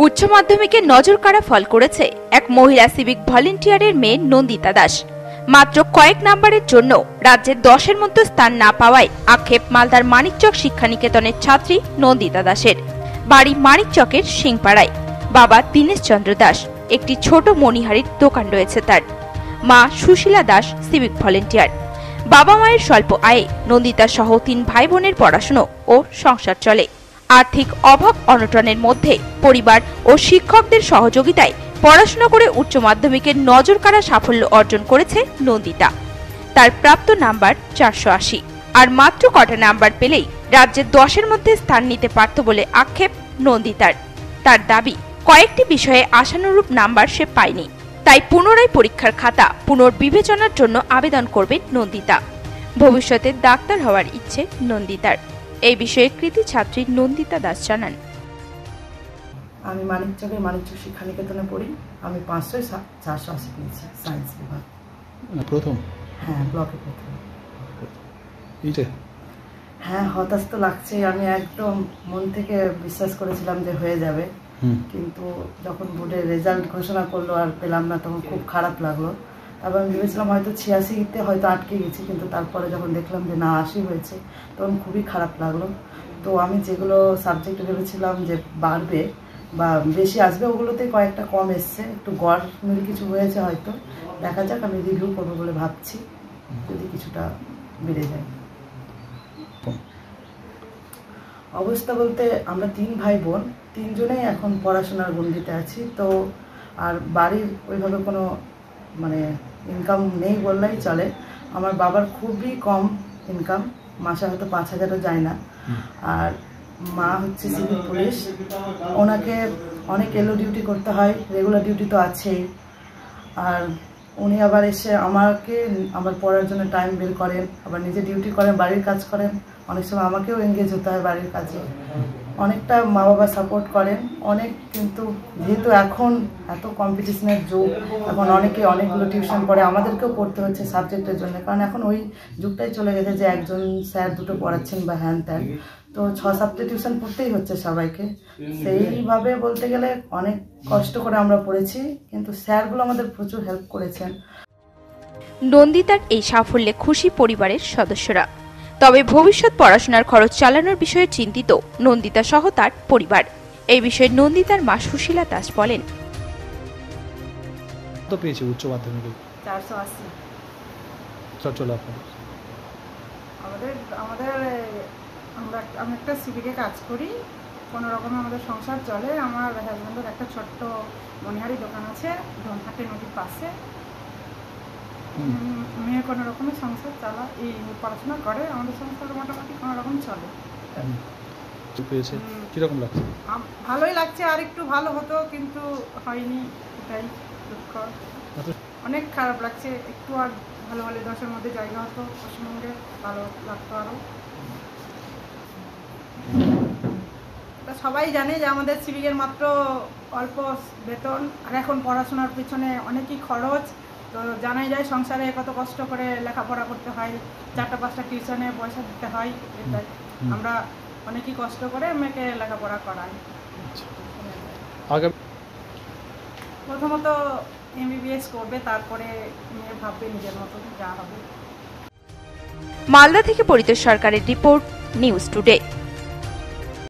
উচ্চ মাধ্যমিকে নজরকাড়া ফল করেছে এক মহিলা সিভিক ভলেন্টিয়ারের মেয়ে নন্দিতা দাস। মাত্র কয়েক নাম্বারের জন্য রাজ্যের 10-এর মধ্যে স্থান না পাওয়ায় আক্ষেপ মালদার মানিকচক শিক্ষানিকেতনের ছাত্রী নন্দিতা দাসের। বাড়ি মানিকচকের সিংপাড়ায়। বাবা দীনেশ চন্দ্র দাস, একটি ছোট মণিহারির দোকান রয়েছে তার। মা সুশীলা দাস সিভিক ভলেন্টিয়ার। বাবা মায়ের স্বল্প আয়ে নন্দিতা সহ 3 ভাই বোনের পড়াশোনা ও সংসার চলে। আর্থিক অভাব অনটনের মধ্যে পরিবার ও শিক্ষকদের সহযোগিতায় পড়াশোনা করে উচ্চ মাধ্যমিকের নজরকাড়া সাফল্য অর্জন করেছে নন্দিতা। তার প্রাপ্ত নাম্বার 480, আর মাত্র কটা নাম্বার পেলেই রাজ্যের 10-এর মধ্যে স্থান নিতে পারত বলে আক্ষেপ নন্দিতার। তার দাবি, কয়েকটি বিষয়ে আশানুরূপ নাম্বার সে পায়নি, তাই পুনরায় পরীক্ষার খাতা পুনর্বিবেচনার জন্য আবেদন করবেন নন্দিতা। ভবিষ্যতে ডাক্তার হওয়ার ইচ্ছে নন্দিতার। এই বিষয়ে কৃতি ছাত্রী নন্দিতা দাস জানান, আমি মানিকচক শিক্ষানিকেতনে পড়ি। আমি 500-480 পেয়েছি সায়েন্স বিভাগ। প্রথম? হ্যাঁ, ব্লকে প্রথম। হ্যাঁ, হতাশ তো লাগছে। আমি একদম মন থেকে বিশ্বাস করেছিলাম যে হয়ে যাবে, কিন্তু যখন বোর্ডের রেজাল্ট ঘোষণা করলো আর পেলাম না, তখন খুব খারাপ লাগলো। তারপর আমি ভেবেছিলাম হয়তো 86-তে হয়তো আটকে গেছি, কিন্তু তারপরে যখন দেখলাম যে না 80 হয়েছে, তখন খুবই খারাপ লাগলো। তো আমি যেগুলো সাবজেক্ট ভেবেছিলাম যে বাড়বে বা বেশি আসবে, ওগুলোতে কয়েকটা কম এসছে। একটু গড় মিল কিছু হয়েছে হয়তো, দেখা যাক। আমি রিভিউ করবো বলে ভাবছি, যদি কিছুটা বেড়ে যায়। অবস্থা বলতে আমরা 3 ভাই বোন, 3 জনেই এখন পড়াশোনার গণ্ডিতে আছি। তো আর বাড়ির ওইভাবে কোনো ইনকাম নেই বললেই চলে। আমার বাবার খুবই কম ইনকাম, মাসে হয়তো 5000ও যায় না। আর মা হচ্ছে সিভিল পুলিশ, ওনাকে অনেক এলো ডিউটি করতে হয়, রেগুলার ডিউটি তো আছেই। আর উনি আবার এসে আমাকে আমার পড়ার জন্য টাইম বের করেন, আবার নিজে ডিউটি করেন, বাড়ির কাজ করেন। অনেক সময় আমাকেও এঙ্গেজ হতে হয় বাড়ির কাজে। অনেকটা মা বাবা সাপোর্ট করেন অনেক, কিন্তু যেহেতু এখন এত কম্পিটিশনের যুগ, এখন অনেকে অনেকগুলো টিউশন পড়ে, আমাদেরকেও পড়তে হচ্ছে সাবজেক্টের জন্য। কারণ এখন ওই যুগটাই চলে গেছে যে একজন স্যার দুটো পড়াচ্ছেন বা হ্যান ত্যান। তো 6-7টে টিউশন পড়তেই হচ্ছে সবাইকে। সেইভাবে বলতে গেলে অনেক কষ্ট করে আমরা পড়েছি, কিন্তু স্যারগুলো আমাদের প্রচুর হেল্প করেছেন। নন্দিতার এই সাফল্যে খুশি পরিবারের সদস্যরা। তবে ভবিষ্যৎ পড়াশোনার খরচ চালানোর বিষয়ে চিন্তিত নন্দিতা সহ তার পরিবার। এই বিষয়ে নন্দিতার মা সুশীলা দাস বলেন, কত পেয়েছে উচ্চ মাধ্যমিকে? 480। চলো আপনাদের। আমি একটা সিভিকে কাজ করি, কোনো রকমে আমাদের সংসার চলে। আমার হাজব্যান্ডের একটা ছোট্ট মনিহারি দোকান আছে ধনহাটি নদীর পাশে। মেয়ে কোনো রকমের সংসার চালা, এই পড়াশোনা করে, আমাদের সংসার মোটামুটি কোনো রকম চলে। কিরকম লাগছে? ভালোই লাগছে, আর একটু ভালো হতো কিন্তু হয়নি, এটাই দুঃখ। অনেক খারাপ লাগছে, একটু আর ভালো হলে 10-এর মধ্যে জায়গা হতো পশ্চিমবঙ্গে, ভালো লাগতো আরও। সবাই জানে যে আমাদের সিভিকের মাত্র অল্প বেতন, আর এখন পড়াশোনার পিছনে অনেকই খরচ। তো জানাই যায় সংসারে কত কষ্ট করে লেখাপড়া করতে হয়, 4টা-5টা টিউশনে পয়সা দিতে হয়। এটাই আমরা অনেকই কষ্ট করে মেয়েকে লেখাপড়া করাই। প্রথমত MBBS করবে, তারপরে মেয়ে ভাববে নিজের মতো যা হবে। মালদা থেকে পরিতোষ সরকারের রিপোর্ট, নিউজ টুডে।